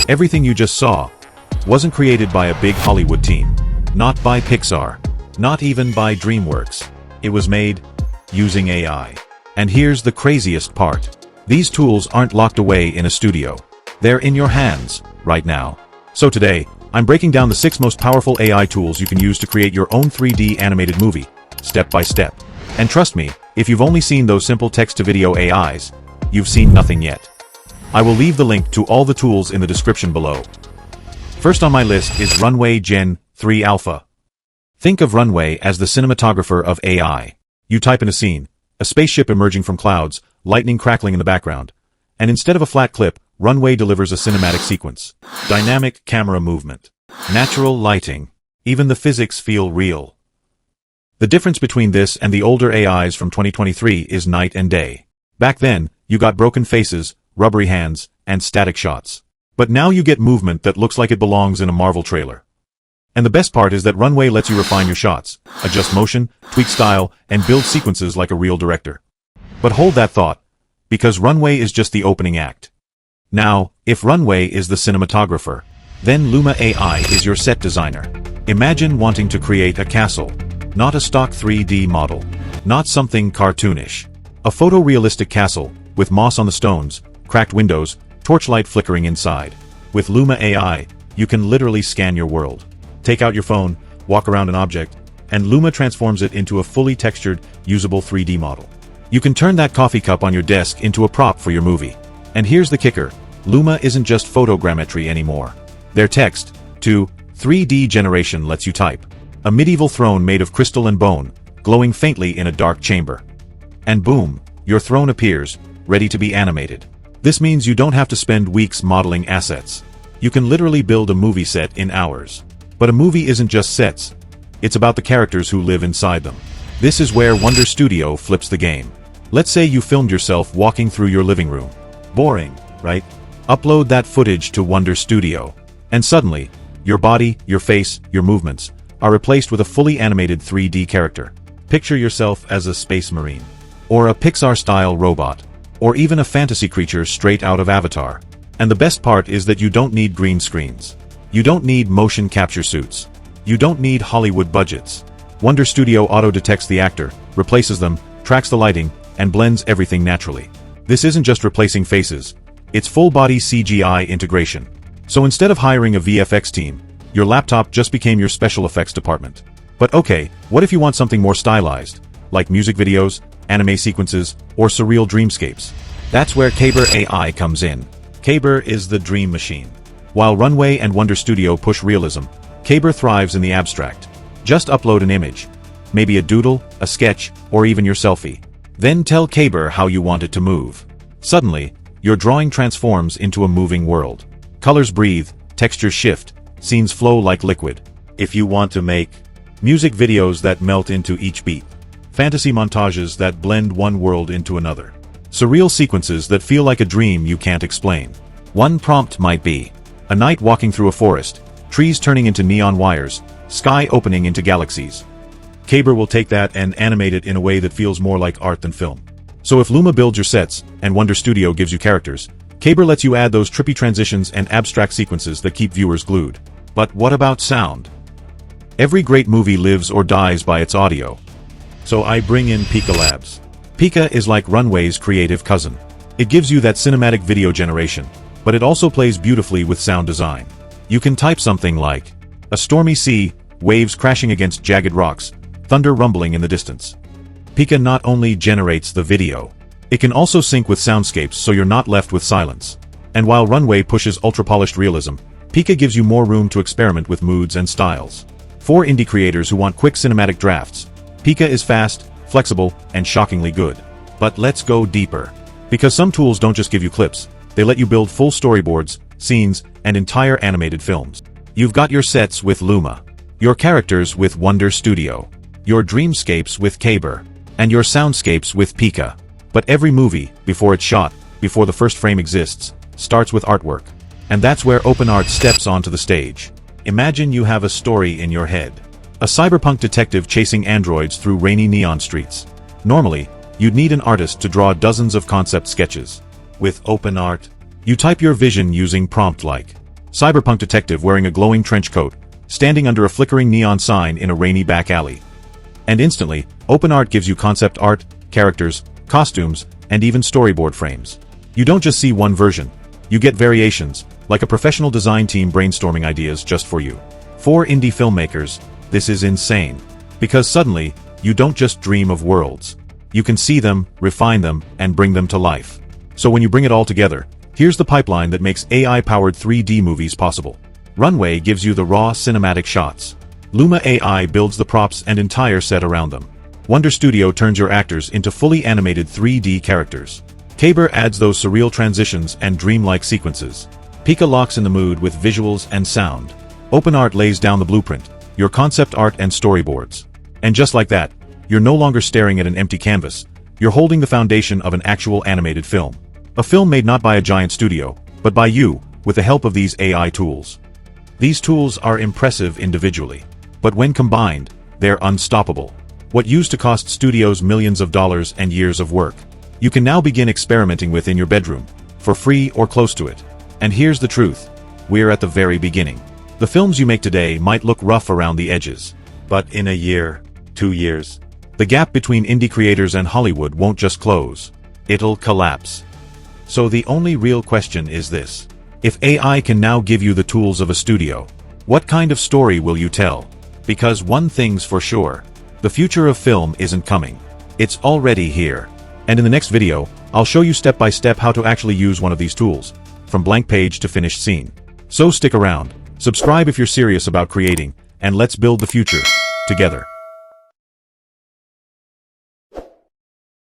Everything you just saw wasn't created by a big Hollywood team. Not by Pixar. Not even by DreamWorks. It was made using AI. And here's the craziest part. These tools aren't locked away in a studio. They're in your hands, right now. So today, I'm breaking down the 6 most powerful AI tools you can use to create your own 3D animated movie, step by step. And trust me, if you've only seen those simple text-to-video AIs, you've seen nothing yet. I will leave the link to all the tools in the description below. First on my list is Runway Gen 3 Alpha. Think of Runway as the cinematographer of AI. You type in a scene, a spaceship emerging from clouds, lightning crackling in the background. And instead of a flat clip, Runway delivers a cinematic sequence. Dynamic camera movement. Natural lighting. Even the physics feel real. The difference between this and the older AIs from 2023 is night and day. Back then, you got broken faces, rubbery hands, and static shots. But now you get movement that looks like it belongs in a Marvel trailer. And the best part is that Runway lets you refine your shots, adjust motion, tweak style, and build sequences like a real director. But hold that thought, because Runway is just the opening act. Now, if Runway is the cinematographer, then Luma AI is your set designer. Imagine wanting to create a castle, not a stock 3D model, not something cartoonish. A photorealistic castle, with moss on the stones, cracked windows, torchlight flickering inside. With Luma AI, you can literally scan your world. Take out your phone, walk around an object, and Luma transforms it into a fully textured, usable 3D model. You can turn that coffee cup on your desk into a prop for your movie. And here's the kicker, Luma isn't just photogrammetry anymore. Their text, to 3D generation lets you type. A medieval throne made of crystal and bone, glowing faintly in a dark chamber. And boom, your throne appears, ready to be animated. This means you don't have to spend weeks modeling assets. You can literally build a movie set in hours. But a movie isn't just sets. It's about the characters who live inside them. This is where Wonder Studio flips the game. Let's say you filmed yourself walking through your living room. Boring, right? Upload that footage to Wonder Studio. And suddenly, your body, your face, your movements are replaced with a fully animated 3D character. Picture yourself as a space marine. Or a Pixar-style robot. Or even a fantasy creature straight out of Avatar. And the best part is that you don't need green screens. You don't need motion capture suits. You don't need Hollywood budgets. Wonder Studio auto-detects the actor, replaces them, tracks the lighting, and blends everything naturally. This isn't just replacing faces. It's full-body CGI integration. So instead of hiring a VFX team, your laptop just became your special effects department. But okay, what if you want something more stylized? Like music videos, anime sequences, or surreal dreamscapes? That's where Caber AI comes in. Caber is the dream machine. While Runway and Wonder Studio push realism, Caber thrives in the abstract. Just upload an image. Maybe a doodle, a sketch, or even your selfie. Then tell Caber how you want it to move. Suddenly, your drawing transforms into a moving world. Colors breathe, textures shift, scenes flow like liquid. If you want to make music videos that melt into each beat, fantasy montages that blend one world into another, surreal sequences that feel like a dream you can't explain. One prompt might be a night walking through a forest, trees turning into neon wires, sky opening into galaxies. Caber will take that and animate it in a way that feels more like art than film. So if Luma builds your sets, and Wonder Studio gives you characters, Caber lets you add those trippy transitions and abstract sequences that keep viewers glued. But what about sound? Every great movie lives or dies by its audio. So I bring in Pika Labs. Pika is like Runway's creative cousin. It gives you that cinematic video generation, but it also plays beautifully with sound design. You can type something like, a stormy sea, waves crashing against jagged rocks, thunder rumbling in the distance. Pika not only generates the video, it can also sync with soundscapes so you're not left with silence. And while Runway pushes ultra-polished realism, Pika gives you more room to experiment with moods and styles. For indie creators who want quick cinematic drafts, Pika is fast, flexible, and shockingly good. But let's go deeper. Because some tools don't just give you clips, they let you build full storyboards, scenes, and entire animated films. You've got your sets with Luma, your characters with Wonder Studio, your dreamscapes with Caber, and your soundscapes with Pika. But every movie, before it's shot, before the first frame exists, starts with artwork. And that's where OpenArt steps onto the stage. Imagine you have a story in your head. A cyberpunk detective chasing androids through rainy neon streets. Normally, you'd need an artist to draw dozens of concept sketches. With OpenArt, you type your vision using prompt like, cyberpunk detective wearing a glowing trench coat, standing under a flickering neon sign in a rainy back alley. And instantly, OpenArt gives you concept art, characters, costumes, and even storyboard frames. You don't just see one version. You get variations, like a professional design team brainstorming ideas just for you. For indie filmmakers, this is insane. Because suddenly, you don't just dream of worlds. You can see them, refine them, and bring them to life. So when you bring it all together, here's the pipeline that makes AI-powered 3D movies possible. Runway gives you the raw cinematic shots. Luma AI builds the props and entire set around them. Wonder Studio turns your actors into fully animated 3D characters. Caber adds those surreal transitions and dreamlike sequences. Pika locks in the mood with visuals and sound. OpenArt lays down the blueprint, your concept art and storyboards. And just like that, you're no longer staring at an empty canvas. You're holding the foundation of an actual animated film. A film made not by a giant studio, but by you, with the help of these AI tools. These tools are impressive individually, but when combined, they're unstoppable. What used to cost studios millions of dollars and years of work, you can now begin experimenting with in your bedroom, for free or close to it. And here's the truth. We're at the very beginning. The films you make today might look rough around the edges, but in a year, 2 years, the gap between indie creators and Hollywood won't just close. It'll collapse. So the only real question is this. If AI can now give you the tools of a studio, what kind of story will you tell? Because one thing's for sure. The future of film isn't coming. It's already here. And in the next video, I'll show you step by step how to actually use one of these tools, from blank page to finished scene. So stick around, subscribe if you're serious about creating, and let's build the future together.